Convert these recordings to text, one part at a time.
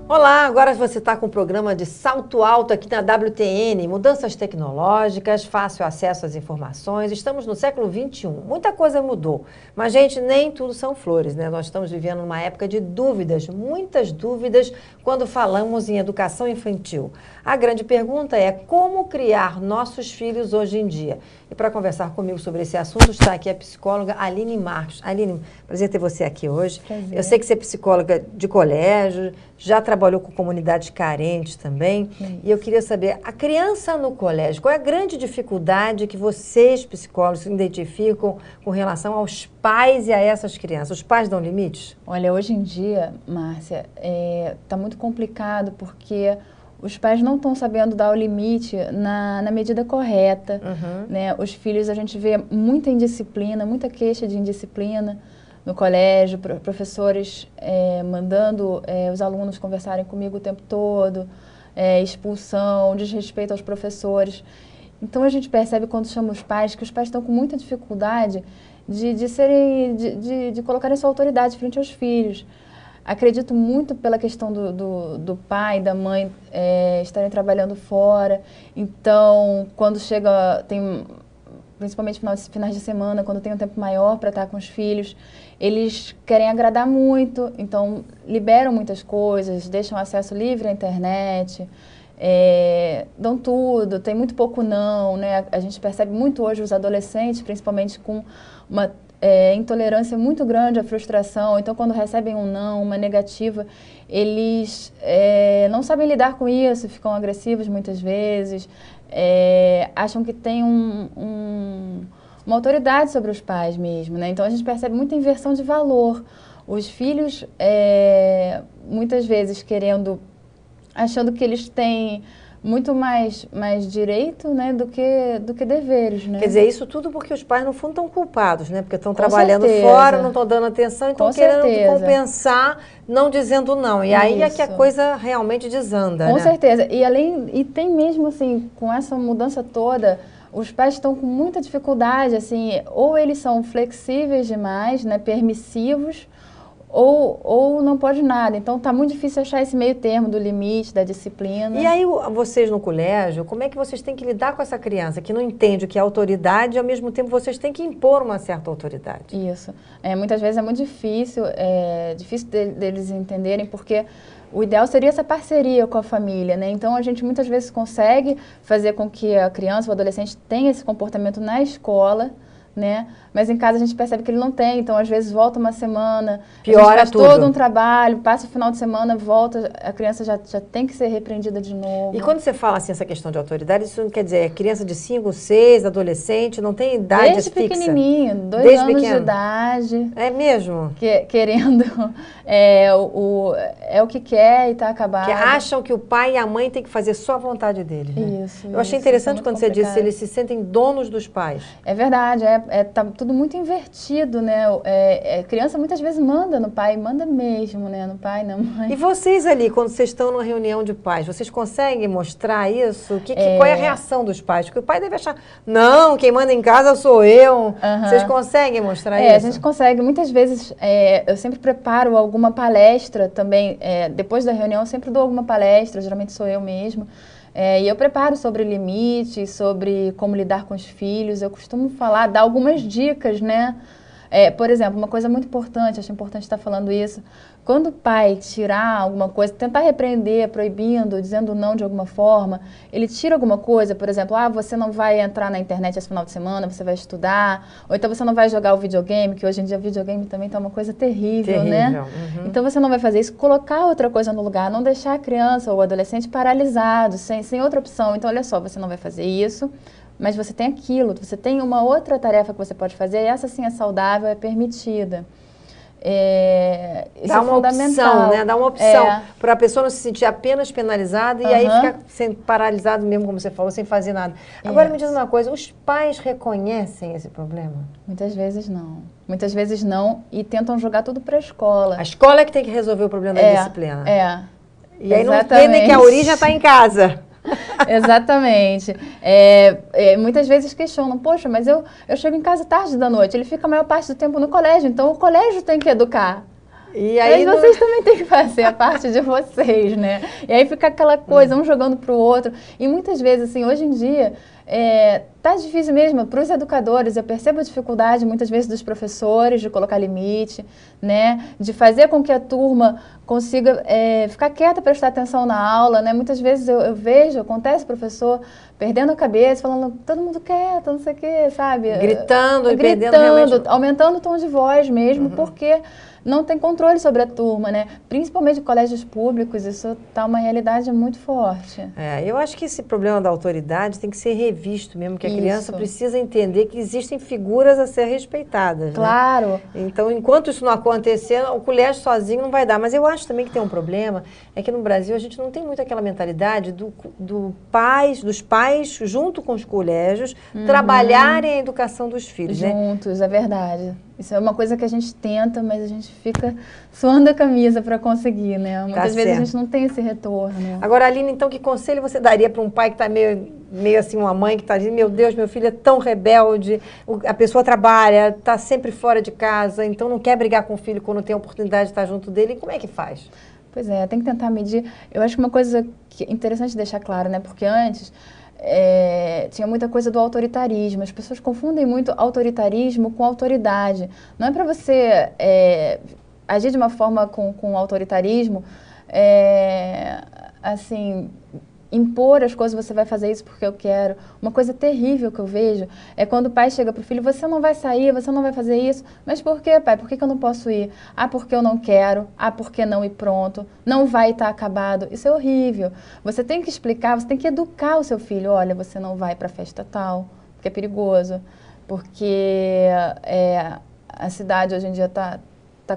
Olá, agora você está com o programa de salto alto aqui na WTN, mudanças tecnológicas, fácil acesso às informações. Estamos no século XXI, muita coisa mudou, mas gente, nem tudo são flores, né? Nós estamos vivendo uma época de dúvidas, muitas dúvidas quando falamos em educação infantil. A grande pergunta é como criar nossos filhos hoje em dia? E para conversar comigo sobre esse assunto está aqui a psicóloga Aline Marcos. Aline, prazer ter você aqui hoje. Prazer. Eu sei que você é psicóloga de colégio, já trabalhou com comunidades carentes também. E eu queria saber, a criança no colégio, qual é a grande dificuldade que vocês, psicólogos, identificam com relação aos pais e a essas crianças? Os pais dão limites? Olha, hoje em dia, Márcia, está muito complicado porque os pais não estão sabendo dar o limite na medida correta. Né? Os filhos, a gente vê muita indisciplina, muita queixa de indisciplina no colégio, professores mandando os alunos conversarem comigo o tempo todo, expulsão, desrespeito aos professores. Então a gente percebe quando chama os pais que os pais estão com muita dificuldade de colocarem sua autoridade frente aos filhos. Acredito muito pela questão do pai, da mãe estarem trabalhando fora. Então, quando chega, principalmente finais de semana, quando tem um tempo maior para estar com os filhos, eles querem agradar muito, então liberam muitas coisas, deixam acesso livre à internet, dão tudo, tem muito pouco não, né? A gente percebe muito hoje os adolescentes, principalmente com uma intolerância muito grande à frustração. Então, quando recebem um não, uma negativa, eles não sabem lidar com isso, ficam agressivos muitas vezes, acham que tem uma autoridade sobre os pais mesmo, né? Então, a gente percebe muita inversão de valor. Os filhos, muitas vezes, achando que eles têm muito mais direito, né, do que deveres, né? Quer dizer, isso tudo porque os pais, no fundo, estão culpados, né? Porque estão trabalhando fora, não estão dando atenção, então querendo compensar, não dizendo não. E aí é que a coisa realmente desanda, né? Com certeza. E tem mesmo, assim, com essa mudança toda, os pais estão com muita dificuldade, assim, ou eles são flexíveis demais, né, permissivos, ou não pode nada. Então, está muito difícil achar esse meio termo do limite, da disciplina. E aí, vocês no colégio, como é que vocês têm que lidar com essa criança que não entende o que é autoridade e, ao mesmo tempo, vocês têm que impor uma certa autoridade? Isso. Muitas vezes é muito difícil, difícil deles entenderem, porque o ideal seria essa parceria com a família, né? Então, a gente muitas vezes consegue fazer com que a criança ou o adolescente tenha esse comportamento na escola, né? Mas em casa a gente percebe que ele não tem, então às vezes volta uma semana, piora faz tudo. Todo um trabalho, passa o final de semana, volta, a criança já tem que ser repreendida de novo. E quando você fala assim, essa questão de autoridade, isso não quer dizer, criança de 5, 6, adolescente, não tem idade Desde fixa? Pequenininho, 2 anos de idade. É mesmo? Querendo, o que quer e está acabado. Que acham que o pai e a mãe têm que fazer só a vontade deles, né? Isso. Eu achei interessante quando você disse, eles se sentem donos dos pais. É verdade, tá tudo muito invertido, né? Criança muitas vezes manda no pai, manda mesmo, né? No pai, na mãe. E vocês ali, quando vocês estão numa reunião de pais, vocês conseguem mostrar isso? Qual é a reação dos pais? Porque o pai deve achar, não, quem manda em casa sou eu. Vocês conseguem mostrar isso? A gente consegue. Muitas vezes, eu sempre preparo alguma palestra também. Depois da reunião, eu sempre dou alguma palestra, geralmente sou eu mesma. E eu preparo sobre limites, sobre como lidar com os filhos. Eu costumo dar algumas dicas, né? Por exemplo, uma coisa muito importante, acho importante estar falando isso. Quando o pai tirar alguma coisa, tentar repreender, proibindo, dizendo não de alguma forma, ele tira alguma coisa, por exemplo, você não vai entrar na internet esse final de semana, você vai estudar, ou então você não vai jogar o videogame, que hoje em dia o videogame também tá uma coisa terrível, né? Então você não vai fazer isso, colocar outra coisa no lugar, não deixar a criança ou o adolescente paralisado, sem outra opção. Então, olha só, você não vai fazer isso, mas você tem aquilo, você tem uma outra tarefa que você pode fazer, e essa sim é saudável, é permitida. Isso dá uma opção, né? Dá uma opção para a pessoa não se sentir apenas penalizada e aí ficar sendo paralisado mesmo, como você falou, sem fazer nada. Agora me diz uma coisa, os pais reconhecem esse problema? Muitas vezes não. Muitas vezes não e tentam jogar tudo para a escola. A escola é que tem que resolver o problema da disciplina. E aí exatamente. Não entendem que a origem está em casa. Exatamente. Muitas vezes questionam, poxa, mas eu chego em casa tarde da noite, ele fica a maior parte do tempo no colégio, então o colégio tem que educar. E aí mas vocês também têm que fazer a parte de vocês, né? E aí fica aquela coisa, um jogando pro outro. E muitas vezes, assim, hoje em dia, tá difícil mesmo para os educadores. Eu percebo a dificuldade, muitas vezes, dos professores de colocar limite, né? De fazer com que a turma consiga ficar quieta, prestar atenção na aula, né? Muitas vezes eu vejo, acontece o professor perdendo a cabeça, falando, todo mundo quieto, não sei o quê, sabe? Gritando e perdendo realmente... aumentando o tom de voz mesmo, porque não tem controle sobre a turma, né? Principalmente em colégios públicos, isso tá uma realidade muito forte. Eu acho que esse problema da autoridade tem que ser revisto mesmo, que a criança precisa entender que existem figuras a ser respeitadas. Claro. Né? Então, enquanto isso não acontecer, o colégio sozinho não vai dar. Mas eu acho também que tem um problema, é que no Brasil a gente não tem muito aquela mentalidade dos pais, junto com os colégios, trabalharem a educação dos filhos. Juntos, né? É verdade. Isso é uma coisa que a gente tenta, mas a gente fica suando a camisa para conseguir, né? Muitas vezes a gente não tem esse retorno. Agora, Aline, então, que conselho você daria para um pai que está meio assim, uma mãe que está dizendo, meu Deus, meu filho é tão rebelde, a pessoa trabalha, está sempre fora de casa, então não quer brigar com o filho quando tem a oportunidade de estar junto dele, como é que faz? Pois é, tem que tentar medir. Eu acho que uma coisa que é interessante deixar claro, né? Porque antes... tinha muita coisa do autoritarismo. As pessoas confundem muito autoritarismo com autoridade. Não é para você agir de uma forma com autoritarismo, assim, impor as coisas, você vai fazer isso porque eu quero. Uma coisa terrível que eu vejo é quando o pai chega pro filho, você não vai sair, você não vai fazer isso. Mas por quê, pai? Por que eu não posso ir? Ah, porque eu não quero. Ah, porque não e pronto. Não vai estar acabado. Isso é horrível. Você tem que explicar, você tem que educar o seu filho. Olha, você não vai para festa tal, porque é perigoso. Porque a cidade hoje em dia tá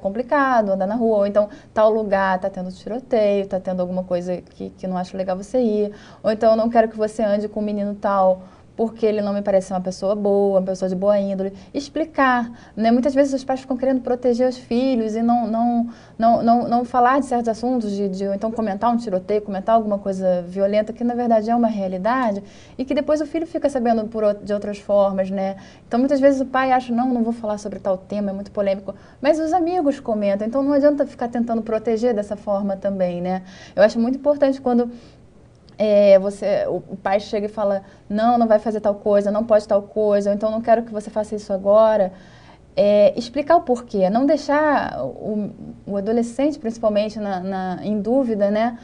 complicado andar na rua, ou então tal lugar tá tendo tiroteio, tá tendo alguma coisa que não acho legal você ir, ou então eu não quero que você ande com um menino tal, porque ele não me parece uma pessoa boa, uma pessoa de boa índole. Explicar, né? Muitas vezes os pais ficam querendo proteger os filhos e não falar de certos assuntos, ou então comentar um tiroteio, comentar alguma coisa violenta, que na verdade é uma realidade, e que depois o filho fica sabendo de outras formas, né? Então muitas vezes o pai acha, não vou falar sobre tal tema, é muito polêmico, mas os amigos comentam, então não adianta ficar tentando proteger dessa forma também, né? Eu acho muito importante quando o pai chega e fala, não vai fazer tal coisa, não pode tal coisa, ou então não quero que você faça isso agora. Explicar o porquê, não deixar o adolescente, principalmente, em dúvida, né?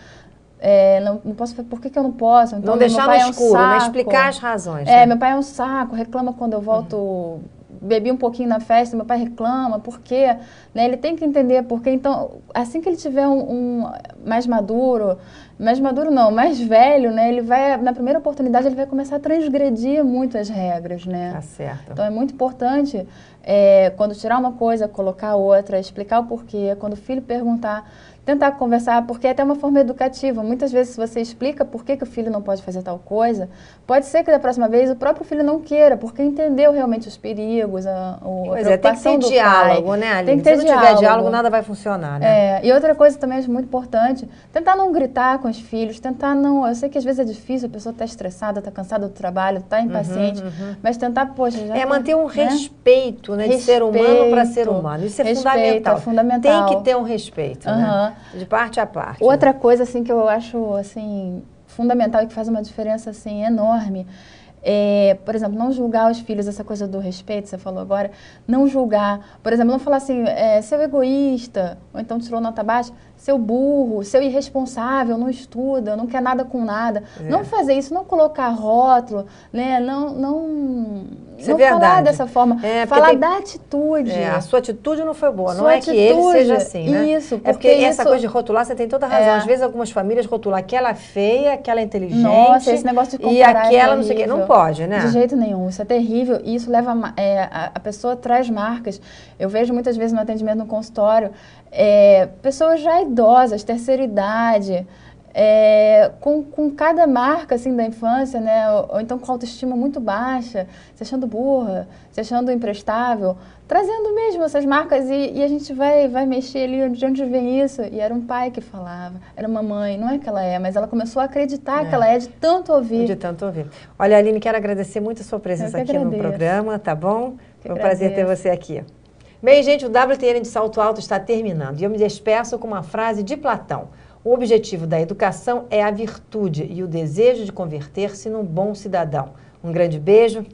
Não posso, por que eu não posso? Então, não deixar no escuro, né? Explicar as razões. Meu pai é um saco, reclama quando eu volto... Bebi um pouquinho na festa, meu pai reclama, por quê? Né? Ele tem que entender por quê. Então, assim que ele tiver mais maduro não, mais velho, né? Ele vai, na primeira oportunidade, ele vai começar a transgredir muito as regras, né? Tá certo. Então, é muito importante, quando tirar uma coisa, colocar outra, explicar o porquê. Quando o filho perguntar, tentar conversar, porque é até uma forma educativa. Muitas vezes, se você explica por que o filho não pode fazer tal coisa, pode ser que da próxima vez o próprio filho não queira, porque entendeu realmente os perigos, a preocupação do pai. Tem que ter diálogo, né, Aline? Tem que ter Se não tiver diálogo, nada vai funcionar, né? E outra coisa também acho muito importante, tentar não gritar com os filhos, tentar não... Eu sei que às vezes é difícil, a pessoa está estressada, está cansada do trabalho, está impaciente, mas tentar, poxa... manter um respeito, né? De ser humano para ser humano. Isso é fundamental. É fundamental. Tem que ter um respeito, né? De parte a parte. Outra coisa, assim, que eu acho, assim, fundamental e que faz uma diferença, assim, enorme, por exemplo, não julgar os filhos, essa coisa do respeito, você falou agora, não julgar. Por exemplo, não falar assim, seu egoísta, ou então tirou nota baixa, seu burro, seu irresponsável, não estuda, não quer nada com nada. Não fazer isso, não colocar rótulo, né? Não falar dessa forma. Falar da atitude. A sua atitude não foi boa, não é que ele seja assim, né? Isso, porque essa coisa de rotular, você tem toda a razão. Às vezes algumas famílias rotulam aquela feia, aquela inteligente. Nossa, esse negócio de comparar e aquela não sei o quê. Não pode, né? De jeito nenhum, isso é terrível e isso leva, a pessoa traz marcas. Eu vejo muitas vezes no atendimento no consultório, pessoas já idosas, terceira idade, com cada marca assim da infância, né? Ou então com autoestima muito baixa, se achando burra, se achando imprestável, trazendo mesmo essas marcas e a gente vai mexer ali de onde vem isso. E era um pai que falava, era uma mãe, não é que ela mas ela começou a acreditar que ela de tanto ouvir. De tanto ouvir. Olha, Aline, quero agradecer muito a sua presença aqui no programa, tá bom? Foi um prazer ter você aqui. Bem, gente, o WTN de Salto Alto está terminando e eu me despeço com uma frase de Platão. O objetivo da educação é a virtude e o desejo de converter-se num bom cidadão. Um grande beijo,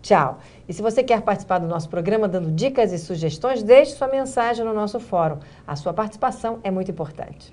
tchau. E se você quer participar do nosso programa dando dicas e sugestões, deixe sua mensagem no nosso fórum. A sua participação é muito importante.